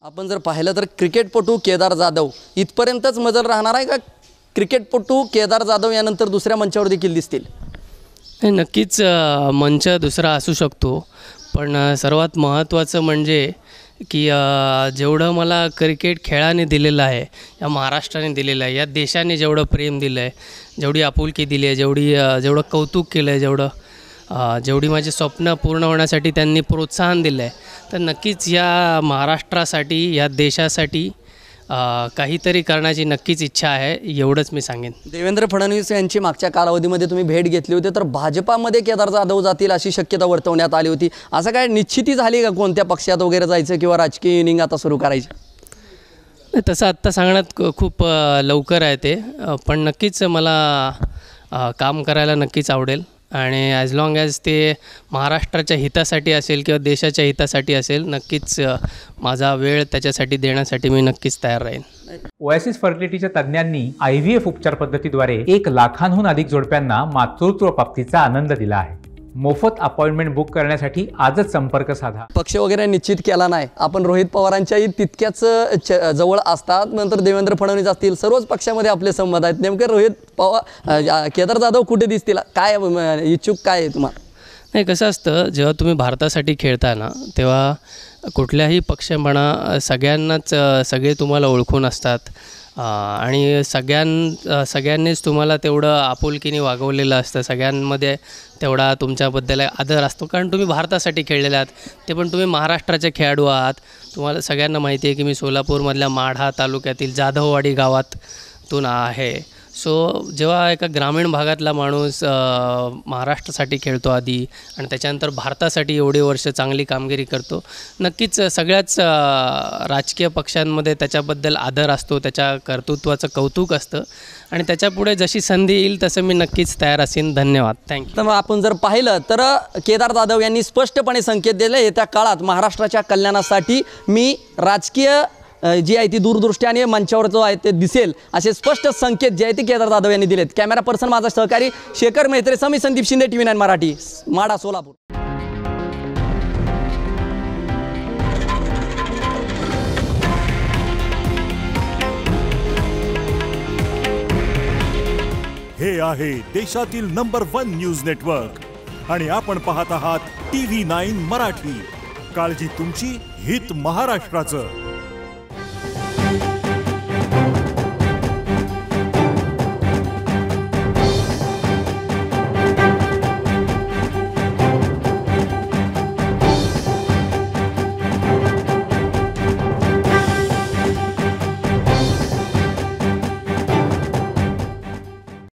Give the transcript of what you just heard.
आपण जर पाहिलं तर क्रिकेटपटू केदार जाधव इथपर्यंतच मजल राहणार आहे का क्रिकेटपटू केदार जाधव यानंतर दुसऱ्या मंचावर देखील दिसतील? नक्कीच मंच दुसरा असू शकतो, पण सर्वात महत्त्वाचं म्हणजे की जेवढं मला क्रिकेट खेळाने दिलेलं आहे, या महाराष्ट्राने दिलेलं आहे, या देशाने जेवढं प्रेम दिलं आहे, जेवढी आपुलकी दिली आहे, जेवढं कौतुक केलं आहे, जेवढी माझी स्वप्न पूर्ण होण्यासाठी त्यांनी प्रोत्साहन दिलं आहे, तर नक्कीच या महाराष्ट्रासाठी, या देशासाठी काहीतरी करण्याची नक्कीच इच्छा आहे, एवढंच मी सांगेन. देवेंद्र फडणवीस यांची मागच्या कालावधीमध्ये तुम्ही भेट घेतली होती, तर भाजपामध्ये केदार जाधव जातील अशी शक्यता वर्तवण्यात आली होती. असं काय निश्चिती झाली का कोणत्या पक्षात वगैरे जायचं किंवा राजकीय इनिंग आता सुरू करायची? तसं आत्ता सांगण्यात खूप लवकर आहे ते, पण नक्कीच मला काम करायला नक्कीच आवडेल आणि ॲज लॉंग ॲज ते महाराष्ट्राच्या हितासाठी असेल किंवा देशाच्या हितासाठी असेल, नक्कीच माझा वेळ त्याच्यासाठी देण्यासाठी मी नक्कीच तयार राहीन. ओएसिस फर्टिलिटीच्या तज्ज्ञांनी IVF उपचार पद्धतीद्वारे 1 लाखांहून अधिक जोडप्यांना मातृत्व प्राप्तीचा आनंद दिला आहे. मोफत अपॉइंटमेंट बुक करण्यासाठी आजच संपर्क साधा. पक्ष वगैरे निश्चित केला नाही, आपण रोहित पवारांच्याही तितक्याच जवळ असतात, नंतर देवेंद्र फडणवीस असतील, सर्वच पक्षामध्ये आपले संबंध आहेत. नेमके रोहित पवार केदार जाधव कुठे दिसतील, काय इच्छुक काय आहे तुम्हाला? नाही, कसं असतं, जेव्हा तुम्ही भारतासाठी खेळता ना, तेव्हा कुठल्याही पक्ष सगळ्यांनाच सगळे तुम्हाला ओळखून असतात आणि सगळ्यांनीच तुम्हाला तेवढं आपुलकीने वागवलेलं असतं, सगळ्यांमध्ये तेवढा तुमच्याबद्दल आदर असतो, कारण तुम्ही भारतासाठी खेळलेले आहात, ते पण तुम्ही महाराष्ट्राचे खेळाडू आहात. तुम्हाला सगळ्यांना माहिती आहे की मी सोलापूरमधल्या माढा तालुक्यातील जाधववाडी गावातून आहे. सो जेव्हा एका ग्रामीण भागातला माणूस महाराष्ट्रासाठी खेळतो आधी आणि त्याच्यानंतर भारतासाठी एवढे वर्ष चांगली कामगिरी करतो, नक्कीच सगळ्याच राजकीय पक्षांमध्ये त्याच्याबद्दल आदर असतो, त्याच्या कर्तृत्वाचं कौतुक असतं आणि त्याच्यापुढे जशी संधी येईल तसं मी नक्कीच तयार असेन. धन्यवाद, थँक्यू. तर आपण जर पाहिलं तर केदार जाधव यांनी स्पष्टपणे संकेत दिले, येत्या काळात महाराष्ट्राच्या कल्याणासाठी मी राजकीय जी आहे ती दूरदृष्ट्याने मंचावर जो आहे ते दिसेल, असे स्पष्ट संकेत जे आहे ते केदार जाधव यांनी दिलेत. कॅमेरा पर्सन माझा सहकारी शेखर मेहत्रे, समी संदीप शिंदे, TV9 मराठी, माढा, सोलापूर. हे आहे देशातील नंबर 1 न्यूज नेटवर्क आणि आपण पाहत आहात TV9 मराठी. काळजी तुमची, हित महाराष्ट्राचं.